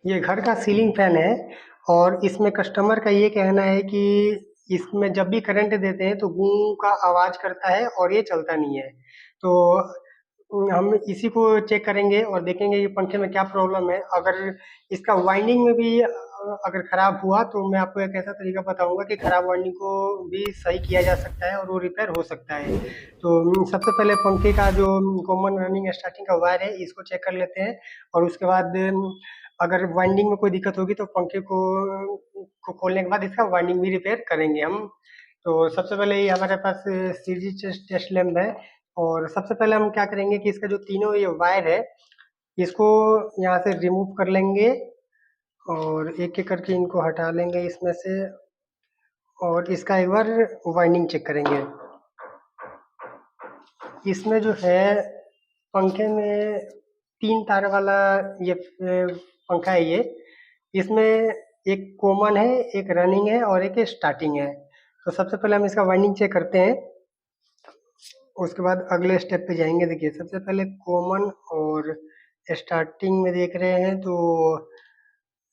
ये घर का सीलिंग फैन है और इसमें कस्टमर का ये कहना है कि इसमें जब भी करंट देते हैं तो गूं का आवाज करता है और ये चलता नहीं है। तो हम इसी को चेक करेंगे और देखेंगे कि पंखे में क्या प्रॉब्लम है। अगर इसका वाइंडिंग में भी अगर खराब हुआ तो मैं आपको एक ऐसा तरीका बताऊंगा कि खराब वाइंडिंग को भी सही किया जा सकता है और वो रिपेयर हो सकता है। तो सबसे पहले पंखे का जो कॉमन रनिंग स्टार्टिंग का वायर है इसको चेक कर लेते हैं और उसके बाद अगर वाइंडिंग में कोई दिक्कत होगी तो पंखे को खोलने के बाद इसका वाइंडिंग भी रिपेयर करेंगे हम। तो सबसे पहले ये हमारे पास सीरीज टेस्ट लैंप है और सबसे पहले हम क्या करेंगे कि इसका जो तीनों ये वायर है इसको यहाँ से रिमूव कर लेंगे और एक एक करके इनको हटा लेंगे इसमें से और इसका एक बार वाइंडिंग चेक करेंगे। इसमें जो है पंखे में 3 तार वाला ये पंखा है ये। इसमें एक कॉमन है, एक रनिंग है और एक स्टार्टिंग है। तो सबसे पहले हम इसका वाइंडिंग चेक करते हैं, उसके बाद अगले स्टेप पे जाएंगे। देखिए सबसे पहले कॉमन और स्टार्टिंग में देख रहे हैं तो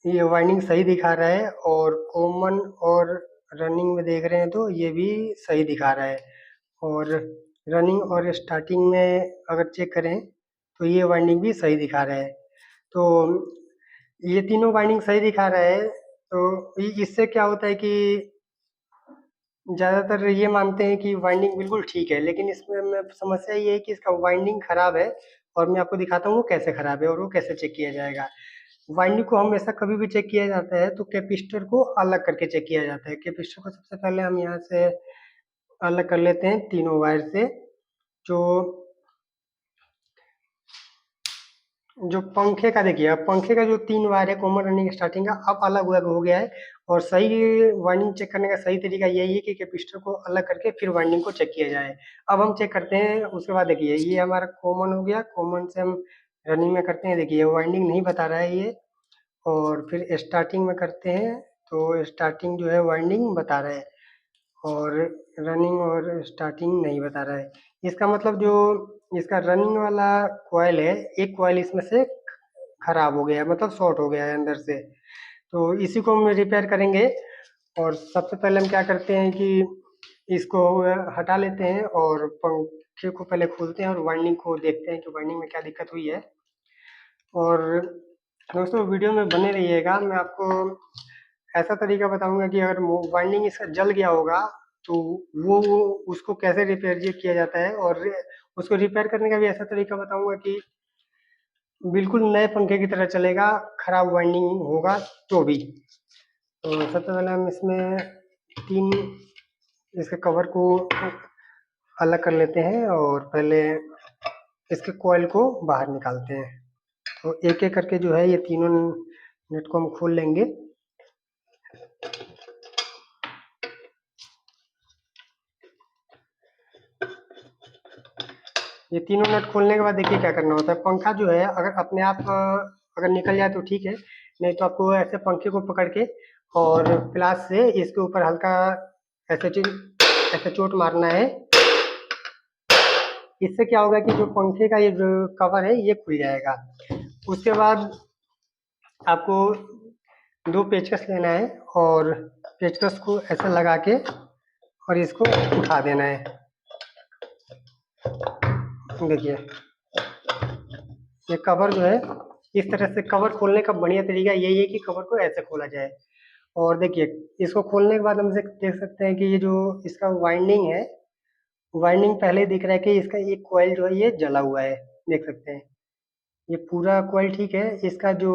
ये वाइंडिंग सही दिखा रहा है और कॉमन और रनिंग में देख रहे हैं तो ये भी सही दिखा रहा है। और रनिंग और स्टार्टिंग में अगर चेक करें तो ये वाइंडिंग भी सही दिखा रहा है। तो ये तीनों वाइंडिंग सही दिखा रहा है। तो इससे क्या होता है कि ज़्यादातर ये मानते हैं कि वाइंडिंग बिल्कुल ठीक है, लेकिन इसमें में समस्या ये है कि इसका वाइंडिंग खराब है और मैं आपको दिखाता हूँ वो कैसे खराब है और वो कैसे चेक किया जाएगा। वाइंडिंग को हमेशा कभी भी चेक किया जाता है तो कैपेसिटर को अलग करके चेक किया जाता है। कैपेसिटर को सबसे पहले हम यहाँ से अलग कर लेते हैं तीनों वायर से। जो जो पंखे का देखिए, अब पंखे का जो 3 वायर है कॉमन रनिंग स्टार्टिंग का अब अलग अलग हो गया है और सही वाइंडिंग चेक करने का सही तरीका यही है कि कैपेसिटर को अलग करके फिर वाइंडिंग को चेक किया जाए। अब हम चेक करते हैं, उसके बाद देखिए ये हमारा कॉमन हो गया, कॉमन से हम रनिंग में करते हैं। देखिए वाइंडिंग नहीं बता रहा है ये। और फिर स्टार्टिंग में करते हैं तो स्टार्टिंग जो है वाइंडिंग बता रहा है और रनिंग और स्टार्टिंग नहीं बता रहा है। इसका मतलब जो इसका रनिंग वाला कॉइल है, एक कॉइल इसमें से खराब हो गया है, मतलब शॉर्ट हो गया है अंदर से। तो इसी को हम रिपेयर करेंगे और सबसे पहले हम क्या करते हैं कि इसको हटा लेते हैं और पंखे को पहले खोलते हैं और वाइंडिंग को देखते हैं कि वाइंडिंग में क्या दिक्कत हुई है। और दोस्तों वीडियो में बने रहिएगा, मैं आपको ऐसा तरीका बताऊंगा कि अगर वाइंडिंग इसका जल गया होगा तो वो उसको कैसे रिपेयर किया जाता है और उसको रिपेयर करने का भी ऐसा तरीका बताऊंगा कि बिल्कुल नए पंखे की तरह चलेगा, खराब वाइंडिंग होगा तो भी। तो सबसे पहले हम इसमें 3 इसके कवर को अलग कर लेते हैं और पहले इसके कॉइल को बाहर निकालते हैं। तो एक एक करके जो है ये तीनों नट को हम खोल लेंगे। ये तीनों नट खोलने के बाद देखिए क्या करना होता है। पंखा जो है अगर अपने आप अगर निकल जाए तो ठीक है, नहीं तो आपको ऐसे पंखे को पकड़ के और प्लास से इसके ऊपर हल्का ऐसे ऐसे चोट मारना है। इससे क्या होगा कि जो पंखे का ये जो कवर है ये खुल जाएगा। उसके बाद आपको 2 पेचकस लेना है और पेचकस को ऐसे लगा के और इसको उठा देना है। देखिए ये कवर जो है इस तरह से, कवर खोलने का बढ़िया तरीका यही है कि कवर को ऐसे खोला जाए। और देखिए इसको खोलने के बाद हम देख सकते हैं कि ये जो इसका वाइंडिंग है, वाइंडिंग पहले दिख रहा है कि इसका एक कॉइल जो है ये जला हुआ है, देख सकते हैं। ये पूरा कॉइल ठीक है, इसका जो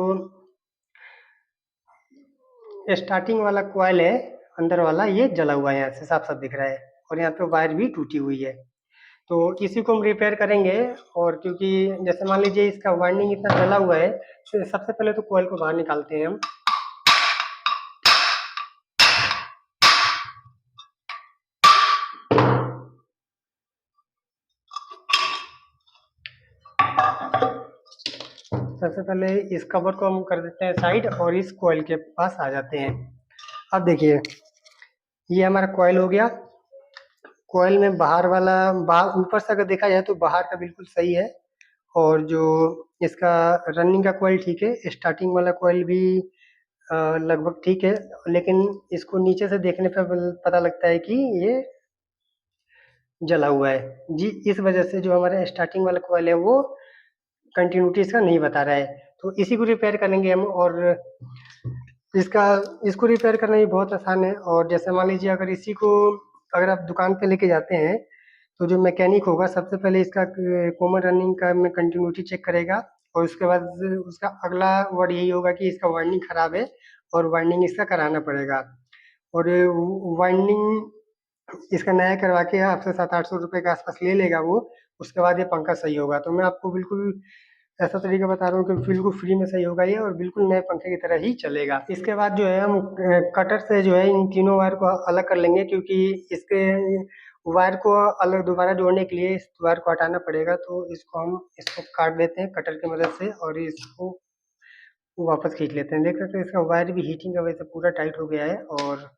स्टार्टिंग वाला कॉइल है अंदर वाला ये जला हुआ है, यहाँ से साफ साफ दिख रहा है और यहाँ पे वायर भी टूटी हुई है। तो इसी को हम रिपेयर करेंगे। और क्योंकि जैसे मान लीजिए इसका वाइंडिंग इतना जला हुआ है तो सबसे पहले तो कॉइल को बाहर निकालते हैं हम। सबसे पहले इस कवर को हम कर देते हैं साइड और इस कॉइल के पास आ जाते हैं। अब देखिए ये हमारा कॉइल हो गया। कॉइल में बाहर वाला ऊपर से अगर देखा जाए तो बाहर का बिल्कुल सही है और जो इसका रनिंग का कॉइल ठीक है, स्टार्टिंग वाला कॉइल भी लगभग ठीक है, लेकिन इसको नीचे से देखने पे पता लगता है कि ये जला हुआ है जी। इस वजह से जो हमारा स्टार्टिंग वाला कॉइल है वो कंटिन्यूटी इसका नहीं बता रहा है। तो इसी को रिपेयर करेंगे हम। और इसका इसको रिपेयर करना भी बहुत आसान है। और जैसे मान लीजिए अगर इसी को अगर आप दुकान पे लेके जाते हैं तो जो मैकेनिक होगा सबसे पहले इसका कॉमन रनिंग का में कंटिन्यूटी चेक करेगा, और उसके बाद उसका अगला वर्ड यही होगा कि इसका वाइंडिंग खराब है और वाइंडिंग इसका कराना पड़ेगा। और वाइंडिंग इसका नया करवा के आपसे 700-800 रुपये के आसपास ले लेगा वो। उसके बाद ये पंखा सही होगा। तो मैं आपको बिल्कुल ऐसा तरीका बता रहा हूँ कि बिल्कुल फ्री में सही होगा ये, और बिल्कुल नए पंखे की तरह ही चलेगा। इसके बाद जो है हम कटर से जो है इन तीनों वायर को अलग कर लेंगे, क्योंकि इसके वायर को अलग दोबारा जोड़ने के लिए इस वायर को हटाना पड़ेगा। तो इसको काट देते हैं कटर की मदद से, और इसको वापस खींच लेते हैं। देख सकते हैं इसका वायर भी हीटिंग की वजह से पूरा टाइट हो गया है। और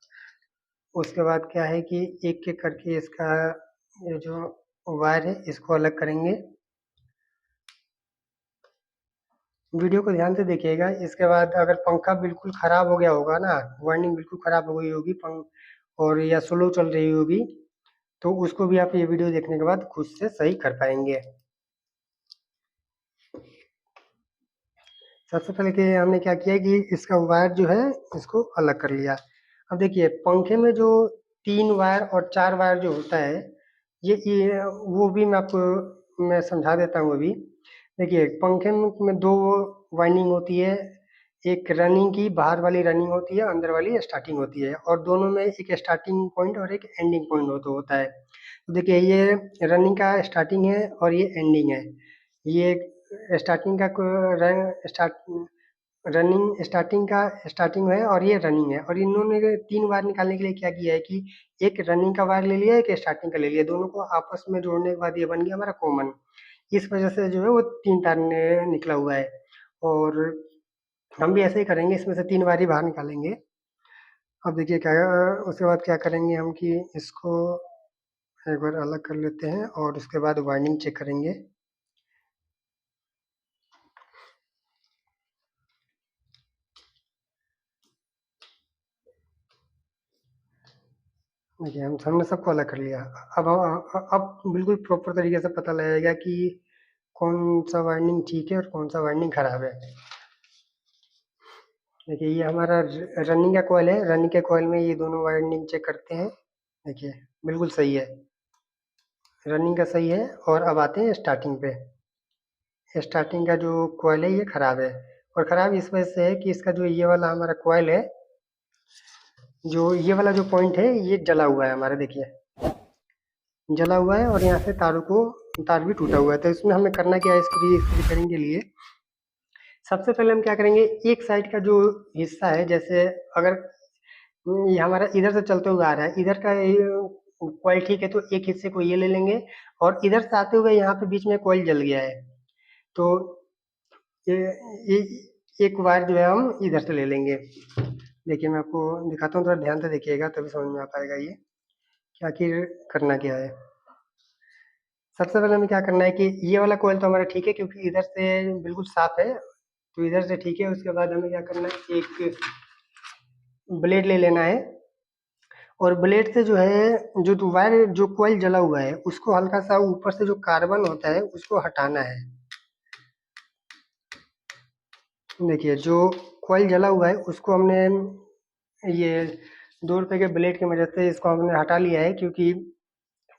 उसके बाद क्या है कि एक एक करके इसका ये जो वायर है इसको अलग करेंगे। वीडियो को ध्यान से देखिएगा। इसके बाद अगर पंखा बिल्कुल खराब हो गया होगा ना, वाइंडिंग बिल्कुल खराब हो गई होगी पंख और या स्लो चल रही होगी, तो उसको भी आप ये वीडियो देखने के बाद खुद से सही कर पाएंगे। सबसे पहले कि हमने क्या किया कि इसका वायर जो है इसको अलग कर लिया। अब देखिए पंखे में जो 3 वायर और 4 वायर जो होता है, ये वो भी मैं समझा देता हूँ अभी। देखिए पंखे में 2 वाइंडिंग होती है। एक रनिंग की बाहर वाली रनिंग होती है, अंदर वाली स्टार्टिंग होती है, और दोनों में एक स्टार्टिंग पॉइंट और एक एंडिंग पॉइंट होता है। तो देखिए ये रनिंग का स्टार्टिंग है और ये एंडिंग है। ये स्टार्टिंग का रनिंग स्टार्टिंग का स्टार्टिंग है, और ये रनिंग है। और इन्होंने 3 वायर निकालने के लिए क्या किया है कि एक रनिंग का वायर ले लिया, एक स्टार्टिंग का ले लिया, दोनों को आपस में जोड़ने के बाद ये बन गया हमारा कॉमन। इस वजह से जो है वो 3 तार निकला हुआ है। और हम भी ऐसे ही करेंगे, इसमें से 3 वायर ही बाहर निकालेंगे। अब देखिए क्या उसके बाद क्या करेंगे हम कि इसको एक बार अलग कर लेते हैं और उसके बाद वाइंडिंग चेक करेंगे। देखिए हमने सबको अलग कर लिया। अब बिल्कुल प्रॉपर तरीके से पता लगेगा कि कौन सा वाइंडिंग ठीक है और कौन सा वाइंडिंग खराब है। देखिए ये हमारा रनिंग का कॉइल है। रनिंग के कॉइल में ये दोनों वाइंडिंग चेक करते हैं। देखिए बिल्कुल सही है, रनिंग का सही है। और अब आते हैं स्टार्टिंग पे। स्टार्टिंग का जो कॉइल है ये खराब है, और खराब इस वजह से है कि इसका जो ये वाला हमारा कॉइल है, जो ये वाला जो पॉइंट है ये जला हुआ है हमारा। देखिए जला हुआ है, और यहाँ से तार भी टूटा हुआ है। तो इसमें हमें करना क्या है इसको रिपेयरिंग के लिए। सबसे पहले हम क्या करेंगे, एक साइड का जो हिस्सा है, जैसे अगर ये हमारा इधर से चलते हुए आ रहा है, इधर का कॉइल ठीक है, तो एक हिस्से को ये ले लेंगे। और इधर से आते हुए यहाँ पे बीच में कॉइल जल गया है, तो ये एक वायर जो है हम इधर से ले लेंगे। देखिए मैं आपको दिखाता हूँ, थोड़ा ध्यान से देखिएगा तभी समझ में आ पाएगा ये कि आखिर करना क्या है। सबसे पहले हमें क्या करना है कि ये वाला कॉइल तो हमारा ठीक है, क्योंकि इधर से बिल्कुल साफ है, तो इधर से ठीक है। उसके बाद हमें क्या करना है, एक ब्लेड ले लेना है, और ब्लेड से जो है जो वायर जो कॉइल जला हुआ है उसको हल्का सा ऊपर से जो कार्बन होता है उसको हटाना है। देखिए जो कॉइल जला हुआ है उसको हमने ये 2 रुपए के ब्लेड की मदद से इसको हमने हटा लिया है, क्योंकि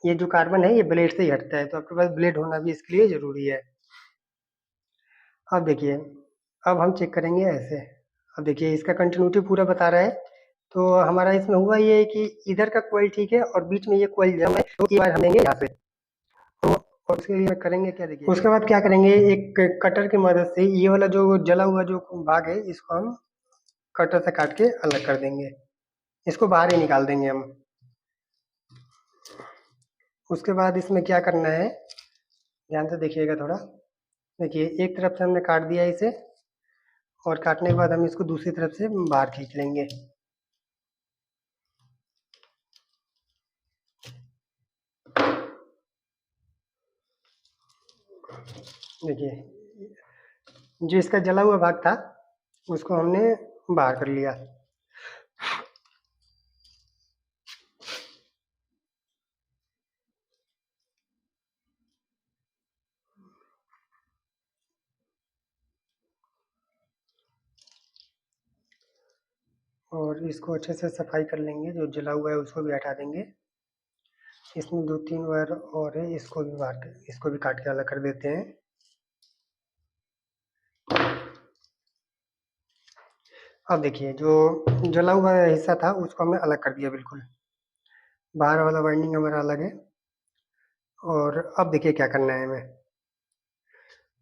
ये जो कार्बन है ये ब्लेड से ही हटता है। तो आपके पास ब्लेड होना भी इसके लिए जरूरी है। अब देखिए अब हम चेक करेंगे ऐसे। अब देखिए इसका कंटिन्यूटी पूरा बता रहा है। तो हमारा इसमें हुआ ये है कि इधर का कॉइल ठीक है और बीच में ये कॉइल जम है, तो ये वायर हम देंगे यहाँ से। तो और उसके लिए करेंगे क्या, देखिए उसके बाद क्या करेंगे, एक कटर की मदद से ये वाला जो जला हुआ जो भाग है इसको हम कटर से काट के अलग कर देंगे। इसको बाहर ही निकाल देंगे हम। उसके बाद इसमें क्या करना है, ध्यान से देखिएगा थोड़ा। देखिए एक तरफ से हमने काट दिया इसे, और काटने के बाद हम इसको दूसरी तरफ से बाहर खींच लेंगे। देखिए, जो इसका जला हुआ भाग था उसको हमने बाहर कर लिया। और इसको अच्छे से सफाई कर लेंगे, जो जला हुआ है उसको भी हटा देंगे। इसमें 2-3 वायर और है, इसको भी इसको भी काट के अलग कर देते हैं। अब देखिए, जो जला हुआ हिस्सा था उसको हमने अलग कर दिया बिल्कुल। बाहर वाला वाइंडिंग हमारा अलग है। और अब देखिए क्या करना है हमें।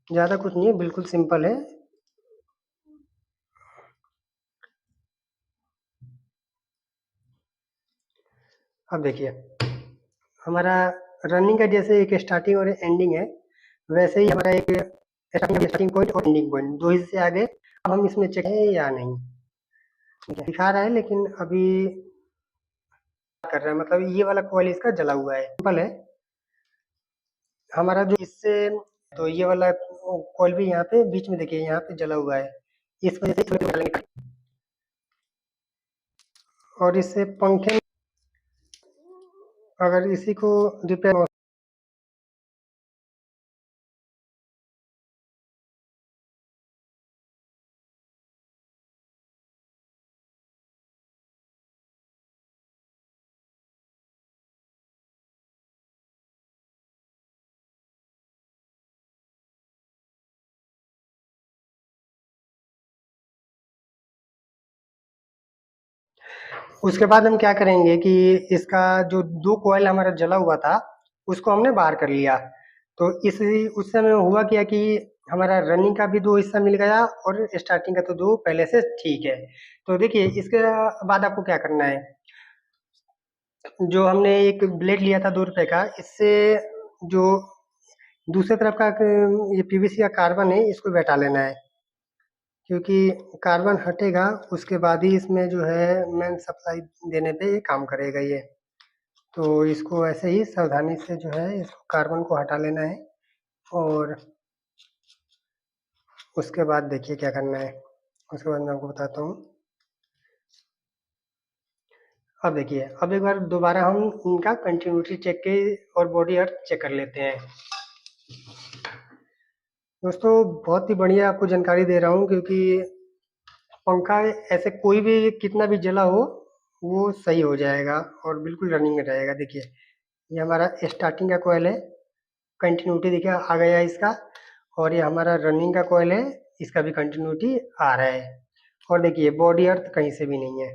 ज़्यादा कुछ नहीं है, बिल्कुल सिंपल है। अब देखिए, हमारा रनिंग का जैसे एक स्टार्टिंग और एंडिंग है, वैसे ही हमारा एक स्टार्टिंग पॉइंट और एंडिंग पॉइंट, दो हिस्से आगे। अब हम इसमें चेक है या नहीं, ठीक है, दिखा रहा है लेकिन अभी कर रहा है, मतलब ये वाला कॉइल इसका जला हुआ है, सिंपल है। हमारा जो इससे, तो ये वाला कॉइल भी यहाँ पे बीच में देखिए, यहाँ पे जला हुआ है, इस वजह से थोड़ी डालेंगे। और इससे पंखे, अगर इसी को रिपेयर, उसके बाद हम क्या करेंगे कि इसका जो दो कॉइल हमारा जला हुआ था उसको हमने बाहर कर लिया। तो उस समय हुआ क्या कि हमारा रनिंग का भी दो हिस्सा मिल गया और स्टार्टिंग का तो दो पहले से ठीक है। तो देखिए, इसके बाद आपको क्या करना है। जो हमने एक ब्लेड लिया था 2 रुपए का, इससे जो दूसरे तरफ का ये पीवीसी का कार्बन है इसको भी हटा लेना है, क्योंकि कार्बन हटेगा उसके बाद ही इसमें जो है मेन सप्लाई देने पे ये काम करेगा ये। तो इसको ऐसे ही सावधानी से जो है इसको कार्बन को हटा लेना है। और उसके बाद देखिए क्या करना है, उसके बाद मैं आपको बताता हूँ। अब देखिए, अब एक बार दोबारा हम इनका कंटिन्यूटी चेक के और बॉडी अर्थ चेक कर लेते हैं। दोस्तों, बहुत ही बढ़िया आपको जानकारी दे रहा हूँ, क्योंकि पंखा ऐसे कोई भी कितना भी जला हो वो सही हो जाएगा और बिल्कुल रनिंग में रहेगा। देखिए, ये हमारा स्टार्टिंग का कॉइल है, कंटिन्यूटी देखिए आ गया इसका। और ये हमारा रनिंग का कॉइल है, इसका भी कंटिन्यूटी आ रहा है। और देखिए, बॉडी अर्थ कहीं से भी नहीं है,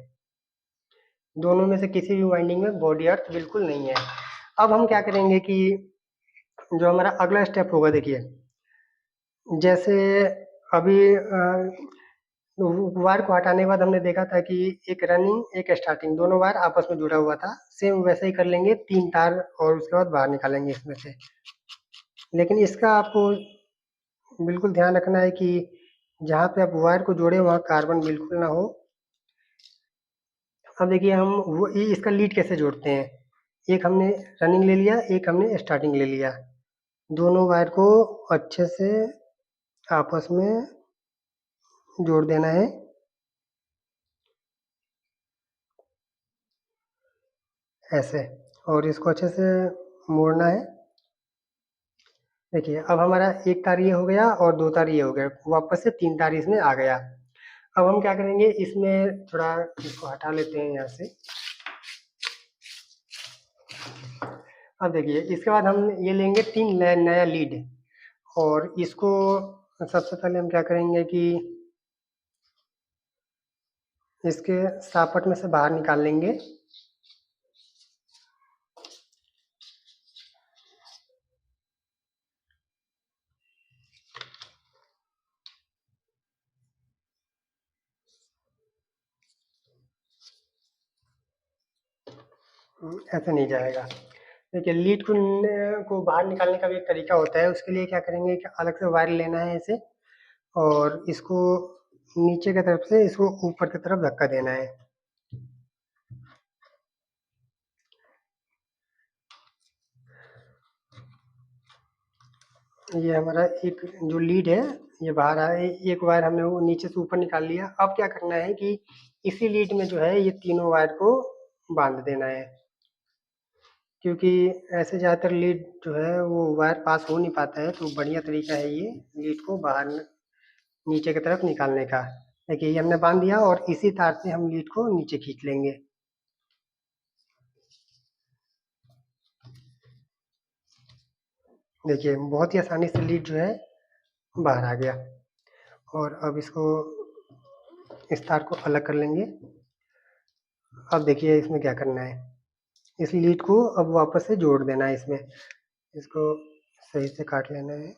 दोनों में से किसी भी वाइंडिंग में बॉडी अर्थ बिल्कुल नहीं है। अब हम क्या करेंगे कि जो हमारा अगला स्टेप होगा, देखिए जैसे अभी वायर को हटाने के बाद हमने देखा था कि एक रनिंग एक स्टार्टिंग दोनों वायर आपस में जुड़ा हुआ था, सेम वैसे ही कर लेंगे, 3 तार और उसके बाद बाहर निकालेंगे इसमें से। लेकिन इसका आपको बिल्कुल ध्यान रखना है कि जहाँ पे आप वायर को जोड़े वहाँ कार्बन बिल्कुल ना हो। अब देखिए, हम इसका लीड कैसे जोड़ते हैं। एक हमने रनिंग ले लिया, एक हमने स्टार्टिंग ले लिया, दोनों वायर को अच्छे से आपस में जोड़ देना है, ऐसे। और इसको अच्छे से मोड़ना है। देखिए, अब हमारा एक तार ये हो गया और 2 तार ये हो गया, वापस से 3 तार इसमें आ गया। अब हम क्या करेंगे, इसमें थोड़ा इसको हटा लेते हैं यहाँ से। अब देखिए, इसके बाद हम ये लेंगे 3 नया लीड, और इसको सबसे पहले हम क्या करेंगे कि इसके सापट में से बाहर निकाल लेंगे। ऐसे नहीं जाएगा। देखिए, लीड को बाहर निकालने का भी एक तरीका होता है। उसके लिए क्या करेंगे कि अलग से वायर लेना है इसे, और इसको नीचे की तरफ से इसको ऊपर की तरफ धक्का देना है। ये हमारा एक जो लीड है ये बाहर आया, एक वायर हमने वो नीचे से ऊपर निकाल लिया। अब क्या करना है कि इसी लीड में जो है ये तीनों वायर को बांध देना है, क्योंकि ऐसे ज़्यादातर लीड जो है वो वायर पास हो नहीं पाता है, तो बढ़िया तरीका है ये लीड को बाहर नीचे की तरफ निकालने का। देखिए ये हमने बांध दिया और इसी तार से हम लीड को नीचे खींच लेंगे। देखिए बहुत ही आसानी से लीड जो है बाहर आ गया। और अब इसको इस तार को अलग कर लेंगे। अब देखिए इसमें क्या करना है, इस लीड को अब वापस से जोड़ देना है इसमें। इसको सही से काट लेना है।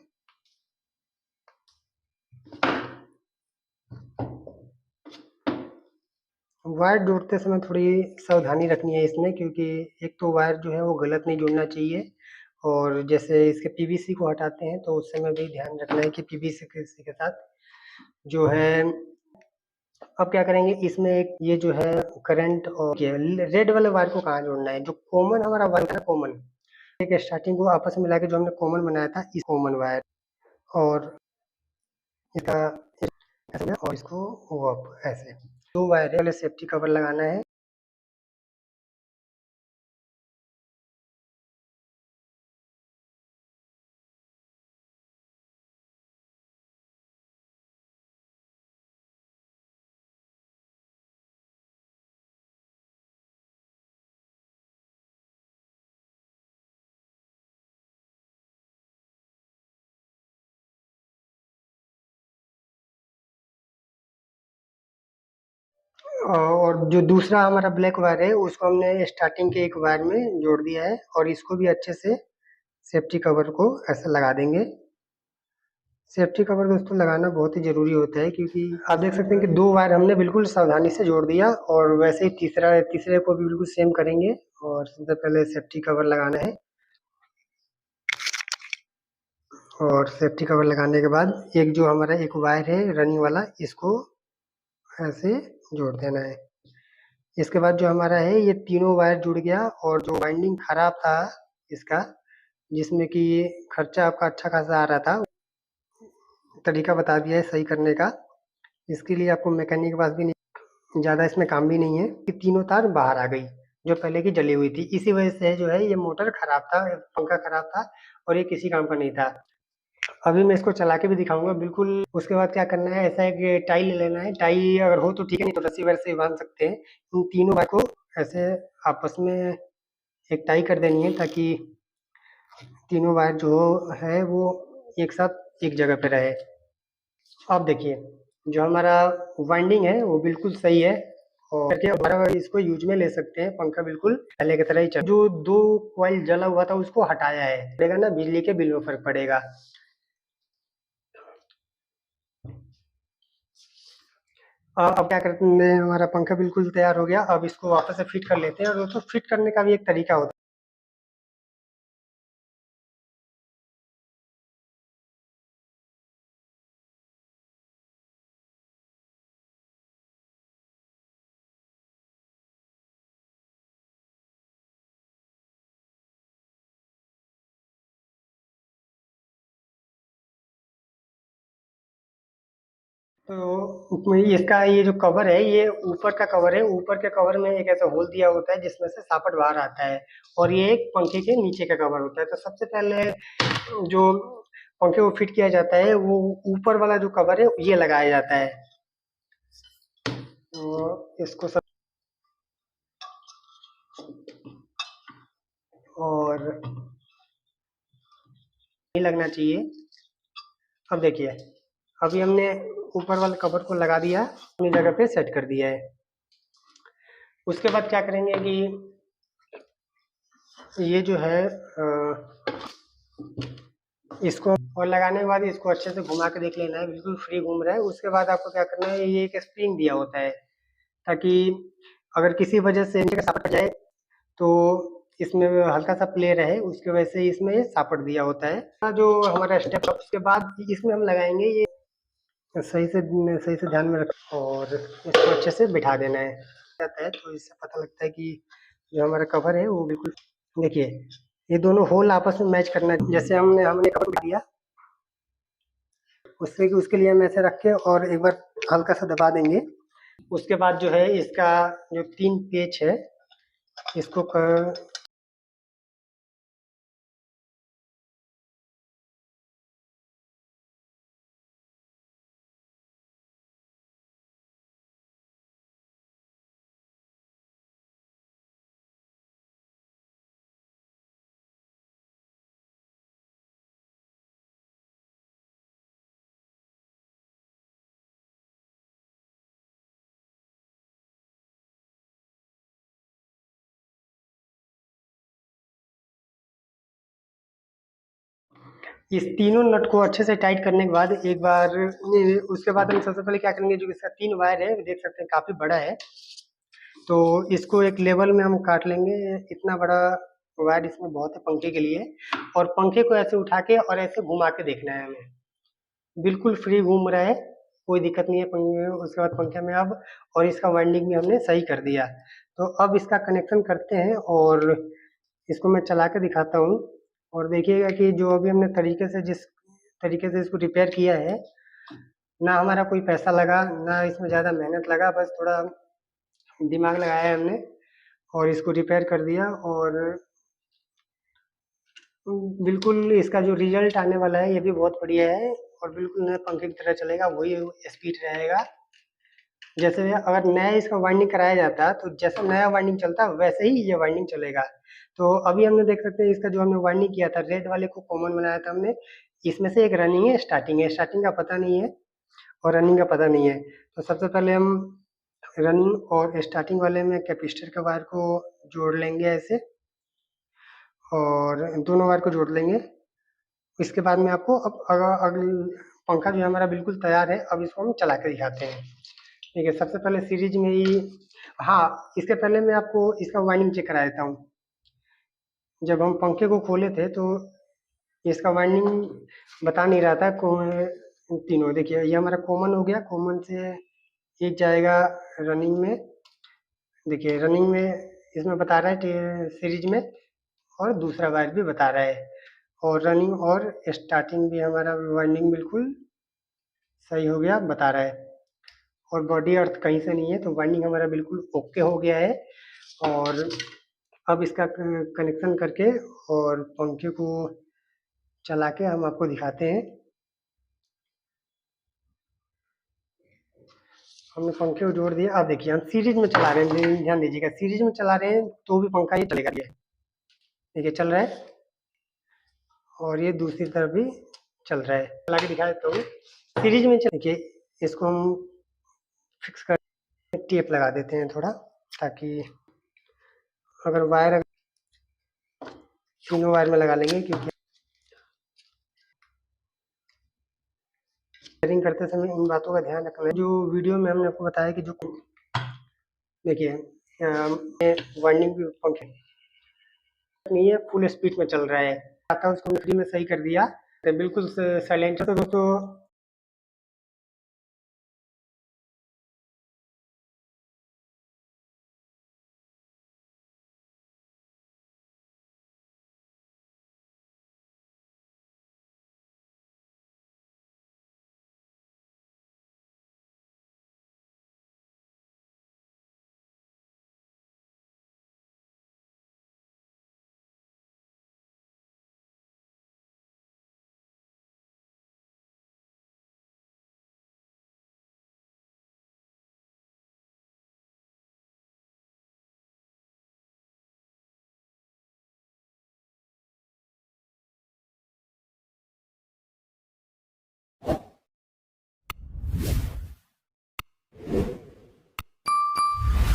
वायर जोड़ते समय थोड़ी सावधानी रखनी है इसमें, क्योंकि एक तो वायर जो है वो गलत नहीं जुड़ना चाहिए, और जैसे इसके पीवीसी को हटाते हैं तो उस समय भी ध्यान रखना है कि पीवीसी के साथ जो है। अब क्या करेंगे, इसमें एक ये जो है करंट और रेड वाले वायर को कहाँ जोड़ना है, जो कॉमन हमारा वायर है कॉमन, एक स्टार्टिंग को आपस में मिला के जो हमने कॉमन बनाया था इस कॉमन वायर, और इसका ऐसे और इसको वो अप ऐसे दो वायर है, पहले सेफ्टी कवर लगाना है। और जो दूसरा हमारा ब्लैक वायर है उसको हमने स्टार्टिंग के एक वायर में जोड़ दिया है, और इसको भी अच्छे से सेफ्टी कवर को ऐसे लगा देंगे। सेफ्टी कवर दोस्तों लगाना बहुत ही ज़रूरी होता है, क्योंकि आप देख सकते हैं कि दो वायर हमने बिल्कुल सावधानी से जोड़ दिया, और वैसे ही तीसरे को भी बिल्कुल सेम करेंगे। और सबसे पहले सेफ्टी कवर लगाना है, और सेफ्टी कवर लगाने के बाद एक जो हमारा एक वायर है रनिंग वाला इसको ऐसे जोड़ देना है। इसके बाद जो हमारा है ये तीनों वायर जुड़ गया, और जो वाइंडिंग खराब था इसका, जिसमें कि खर्चा आपका अच्छा खासा आ रहा था, तरीका बता दिया है सही करने का। इसके लिए आपको मैकेनिक के पास भी नहीं ज़्यादा इसमें काम भी नहीं है कि तीनों तार बाहर आ गई जो पहले की जली हुई थी। इसी वजह से जो है ये मोटर खराब था, पंखा खराब था, और ये किसी काम का नहीं था। अभी मैं इसको चला के भी दिखाऊंगा बिल्कुल। उसके बाद क्या करना है, ऐसा है कि टाई ले लेना है। टाई अगर हो तो ठीक है, नहीं तो रस्सी वैसे ही बांध सकते हैं। इन तीनों वायर को ऐसे आपस में एक टाई कर देनी है, ताकि तीनों वायर जो है वो एक साथ एक जगह पे रहे। अब देखिए जो हमारा वाइंडिंग है वो बिल्कुल सही है, और करके दोबारा इसको यूज में ले सकते हैं। पंखा बिल्कुल पहले की तरह ही चल, जो दो कॉइल जला हुआ था उसको हटाया है, पड़ेगा ना, बिजली के बिल में फर्क पड़ेगा। अब क्या करते हैं, हमारा पंखा बिल्कुल तैयार हो गया। अब इसको वापस से फिट कर लेते हैं, और दोस्तों फिट करने का भी एक तरीका होता है। तो इसका ये जो कवर है ये ऊपर का कवर है, ऊपर के कवर में एक ऐसा होल दिया होता है जिसमें से सापट बाहर आता है, और ये एक पंखे के नीचे का कवर होता है। तो सबसे पहले जो पंखे को फिट किया जाता है वो ऊपर वाला जो कवर है ये लगाया जाता है। तो इसको सब और नहीं लगना चाहिए। अब देखिए अभी हमने ऊपर वाले कवर को लगा दिया, अपनी जगह पे सेट कर दिया है। उसके बाद क्या करेंगे कि ये जो है इसको और लगाने के बाद इसको अच्छे से घुमा के देख लेना है, बिल्कुल फ्री घूम रहा है। उसके बाद आपको क्या करना है, ये एक स्प्रिंग दिया होता है, ताकि अगर किसी वजह से नीचे का सापट जाए तो इसमें हल्का सा प्ले रहे, उसकी वजह से इसमें सापट दिया होता है। जो हमारा स्टेप उसके बाद इसमें हम लगाएंगे ये, सही से ध्यान में रख, और इसको अच्छे से बिठा देना है जाता है। तो इससे पता लगता है कि जो हमारा कवर है वो बिल्कुल, देखिए ये दोनों होल आपस में मैच करना है। जैसे हमने हमने कवर बिठा दिया, उसके लिए हम ऐसे रख के और एक बार हल्का सा दबा देंगे। उसके बाद जो है इसका जो 3 पेच है इसको इस तीनों नट को अच्छे से टाइट करने के बाद एक बार उसके बाद हम सबसे पहले क्या करेंगे, जो इसका 3 वायर है देख सकते हैं काफी बड़ा है, तो इसको एक लेवल में हम काट लेंगे। इतना बड़ा वायर इसमें बहुत है पंखे के लिए। और पंखे को ऐसे उठा के और ऐसे घुमा के देखना है हमें, बिल्कुल फ्री घूम रहा है, कोई दिक्कत नहीं है पंखे। उसके बाद पंखे में अब और इसका वाइंडिंग भी हमने सही कर दिया। तो अब इसका कनेक्शन करते हैं और इसको मैं चला के दिखाता हूँ। और देखिएगा कि जो अभी हमने जिस तरीके से इसको रिपेयर किया है, ना हमारा कोई पैसा लगा, ना इसमें ज़्यादा मेहनत लगा, बस थोड़ा दिमाग लगाया है हमने और इसको रिपेयर कर दिया। और बिल्कुल इसका जो रिजल्ट आने वाला है ये भी बहुत बढ़िया है और बिल्कुल नए पंखे की तरह चलेगा, वही स्पीड रहेगा। जैसे अगर नया इसका वाइंडिंग कराया जाता तो जैसा नया वाइंडिंग चलता वैसे ही ये वाइंडिंग चलेगा। तो अभी हमने देख सकते हैं इसका जो हमने वाइंडिंग किया था, रेड वाले को कॉमन बनाया था हमने। इसमें से एक रनिंग है, स्टार्टिंग का पता नहीं है और रनिंग का पता नहीं है। तो सबसे पहले हम रनिंग और स्टार्टिंग वाले में कैपेसिटर के वायर को जोड़ लेंगे ऐसे, और दोनों वायर को जोड़ लेंगे। इसके बाद में आपको अब अगली पंखा जो है हमारा बिल्कुल तैयार है। अब इसको हम चला के दिखाते हैं। ठीक है, सबसे पहले सीरीज में ही, हाँ इसके पहले मैं आपको इसका वाइंडिंग चेक करा देता हूँ। जब हम पंखे को खोले थे तो इसका वाइंडिंग बता नहीं रहा था। तीनों देखिए, ये हमारा कॉमन हो गया, कॉमन से एक जाएगा रनिंग में। देखिए रनिंग में इसमें बता रहा है सीरीज में, और दूसरा वायर भी बता रहा है। और रनिंग और स्टार्टिंग भी हमारा वाइंडिंग बिल्कुल सही हो गया बता रहा है। और बॉडी अर्थ कहीं से नहीं है, तो वाइंडिंग हमारा बिल्कुल ओके हो गया है। और अब इसका कनेक्शन करके और पंखे को चला के हम आपको दिखाते हैं। हमने पंखे को जोड़ दिया। अब देखिए हम सीरीज में चला रहे हैं, ध्यान दीजिएगा, सीरीज में चला रहे हैं तो भी पंखा ये चलेगा। ये देखिए चल रहा है और ये दूसरी तरफ भी चल रहा है। चला के दिखा देता हूँ। सीरीज में देखिए, इसको हम फिक्स कर टेप लगा देते हैं थोड़ा, ताकि अगर वायर तीनों वायर में लगा लेंगे, क्योंकि वायरिंग करते समय इन बातों का ध्यान रखना है। जो वीडियो में हमने आपको बताया कि जो देखिए वाइंडिंग भी पंखे नहीं है, फुल स्पीड में चल रहा है। आता उसको फ्री में सही कर दिया, तो बिल्कुल साइलेंट। तो दोस्तों